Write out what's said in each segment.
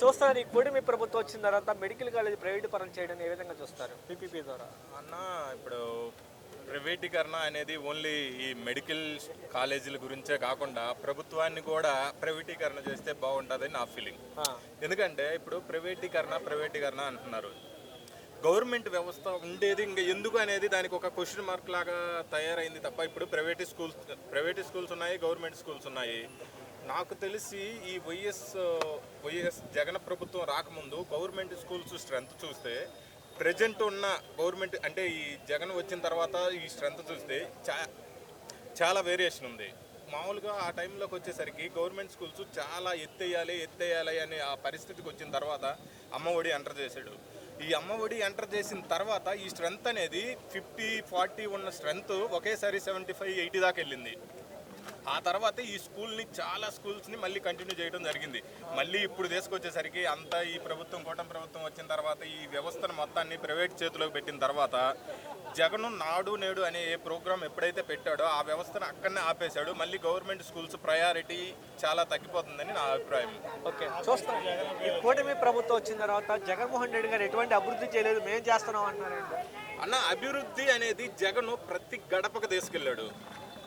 చూస్తారు ఈ కూటమి ప్రభుత్వం వచ్చిన తర్వాత మెడికల్ కాలేజ్ ప్రైవేట్ పరం చేయడం ఏ విధంగా చూస్తారు పీపీపీ ద్వారా? అన్న ఇప్పుడు ప్రైవేటీకరణ అనేది ఓన్లీ ఈ మెడికల్ కాలేజీల గురించే కాకుండా ప్రభుత్వాన్ని కూడా ప్రైవేటీకరణ చేస్తే బాగుంటుందని నా ఫీలింగ్. ఎందుకంటే ఇప్పుడు ప్రైవేటీకరణ అంటున్నారు. గవర్నమెంట్ వ్యవస్థ ఉండేది ఇంకా ఎందుకు అనేది దానికి ఒక క్వశ్చన్ మార్క్ లాగా తయారైంది తప్ప ఇప్పుడు ప్రైవేట్ స్కూల్స్ ఉన్నాయి, గవర్నమెంట్ స్కూల్స్ ఉన్నాయి. నాకు తెలిసి ఈ వైఎస్ జగన్ ప్రభుత్వం రాకముందు గవర్నమెంట్ స్కూల్స్ స్ట్రెంత్ చూస్తే ప్రజెంట్ ఉన్న గవర్నమెంట్ అంటే ఈ జగన్ వచ్చిన తర్వాత ఈ స్ట్రెంత్ చూస్తే చాలా వేరియేషన్ ఉంది. మామూలుగా ఆ టైంలోకి వచ్చేసరికి గవర్నమెంట్ స్కూల్స్ చాలా ఎత్తేయాలి అనే ఆ పరిస్థితికి వచ్చిన తర్వాత అమ్మఒడి ఎంటర్ చేశాడు. ఈ అమ్మఒడి ఎంటర్ చేసిన తర్వాత ఈ స్ట్రెంత్ అనేది 50-40 ఉన్న స్ట్రెంత్ ఒకేసారి 75-80 దాకా వెళ్ళింది. ఆ తర్వాత ఈ చాలా స్కూల్స్ని మళ్ళీ కంటిన్యూ చేయడం జరిగింది. మళ్ళీ ఇప్పుడు తీసుకొచ్చేసరికి అంతా ఈ కూటమి ప్రభుత్వం వచ్చిన తర్వాత ఈ వ్యవస్థను మొత్తాన్ని ప్రైవేట్ చేతిలోకి పెట్టిన తర్వాత జగన్ నాడు నేడు అనే ఏ ప్రోగ్రామ్ ఎప్పుడైతే పెట్టాడో ఆ వ్యవస్థను అక్కడనే ఆపేశాడు. మళ్ళీ గవర్నమెంట్ స్కూల్స్ ప్రయారిటీ చాలా తగ్గిపోతుందని నా అభిప్రాయం. ఓకే, చూస్తాం. ఈ కూటమి ప్రభుత్వం వచ్చిన తర్వాత జగన్మోహన్ రెడ్డి గారు ఎటువంటి అభివృద్ధి చేయలేదు, మేము చేస్తున్నాం అన్నారండి. అన్న, అభివృద్ధి అనేది జగన్ ప్రతి గడపకు తీసుకెళ్ళాడు.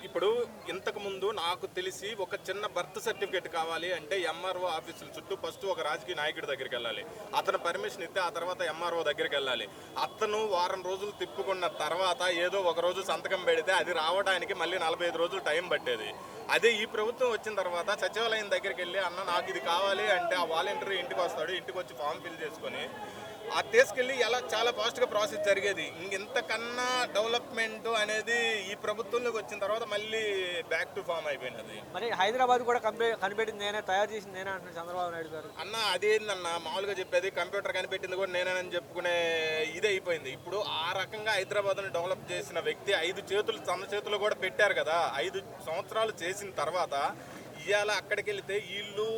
ఇప్పుడు ఇంతకుముందు నాకు తెలిసి ఒక చిన్న బర్త్ సర్టిఫికేట్ కావాలి అంటే ఎంఆర్ఓ ఆఫీసుల చుట్టూ ఫస్ట్ ఒక రాజకీయ నాయకుడి దగ్గరికి వెళ్ళాలి. అతను పర్మిషన్ ఇస్తే ఆ తర్వాత ఎంఆర్ఓ దగ్గరికి వెళ్ళాలి. అతను వారం రోజులు తిప్పుకున్న తర్వాత ఏదో ఒక రోజు సంతకం పెడితే అది రావడానికి మళ్ళీ 45 రోజులు టైం పట్టేది. అదే ఈ ప్రభుత్వం వచ్చిన తర్వాత సచివాలయం దగ్గరికి వెళ్ళి అన్న నాకు ఇది కావాలి అంటే ఆ వాలంటీర్ ఇంటికి వస్తాడు. ఇంటికి వచ్చి ఫామ్ ఫిల్ చేసుకొని అది తీసుకెళ్ళి చాలా ఫాస్ట్గా ప్రాసెస్ జరిగేది. ఇంతకన్నా డెవలప్మెంట్ అనేది ఈ ప్రభుత్వంలోకి వచ్చిన తర్వాత మళ్ళీ బ్యాక్ టు ఫామ్ అయిపోయినది. మరి హైదరాబాద్ కూడా కనిపెట్టింది నేనే, తయారు చేసింది నేనే అంటున్నాను చంద్రబాబు నాయుడు గారు. అన్న, అదేందన్న మామూలుగా చెప్పేది, కంప్యూటర్ కనిపెట్టింది కూడా నేనేనని చెప్పుకునే ఇది అయిపోయింది. ఇప్పుడు ఆ రకంగా హైదరాబాద్ని డెవలప్ చేసిన వ్యక్తి 5 చేతులు తన చేతులు కూడా పెట్టారు కదా. 5 సంవత్సరాలు చేసిన తర్వాత ఇవాళ అక్కడికి వెళితే వీళ్ళు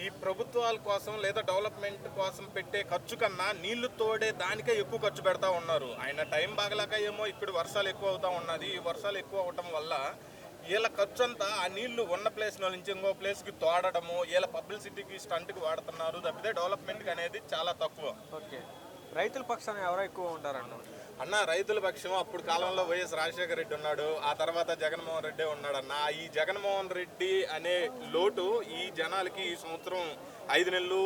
ఈ ప్రభుత్వాల కోసం లేదా డెవలప్మెంట్ కోసం పెట్టే ఖర్చు కన్నా నీళ్లు తోడే దానికే ఎక్కువ ఖర్చు పెడతా ఉన్నారు. ఆయన టైం బాగలేక ఏమో ఇక్కడ వర్షాలు ఎక్కువ అవుతా ఉన్నది. ఈ వర్షాలు ఎక్కువ అవటం వల్ల వీళ్ళ ఖర్చు అంతా ఆ నీళ్లు ఉన్న ప్లేస్ నుంచి ఇంకో ప్లేస్కి తోడడము, వీళ్ళ పబ్లిసిటీకి స్టంట్కి వాడుతున్నారు తప్పితే డెవలప్మెంట్కి అనేది చాలా తక్కువ. ఓకే, రైతుల పక్షాన ఎవరో ఎక్కువ ఉంటారన్న? అన్న, రైతుల పక్షం అప్పుడు కాలంలో వైఎస్ రాజశేఖర రెడ్డి ఉన్నాడు, ఆ తర్వాత జగన్మోహన్ రెడ్డి ఉన్నాడన్న. ఈ జగన్మోహన్ రెడ్డి అనే లోటు ఈ జనాలకి ఈ సంవత్సరం 5 నెలలు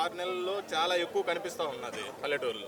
6 నెలల్లో చాలా ఎక్కువ కనిపిస్తూ ఉన్నది పల్లెటూరులో.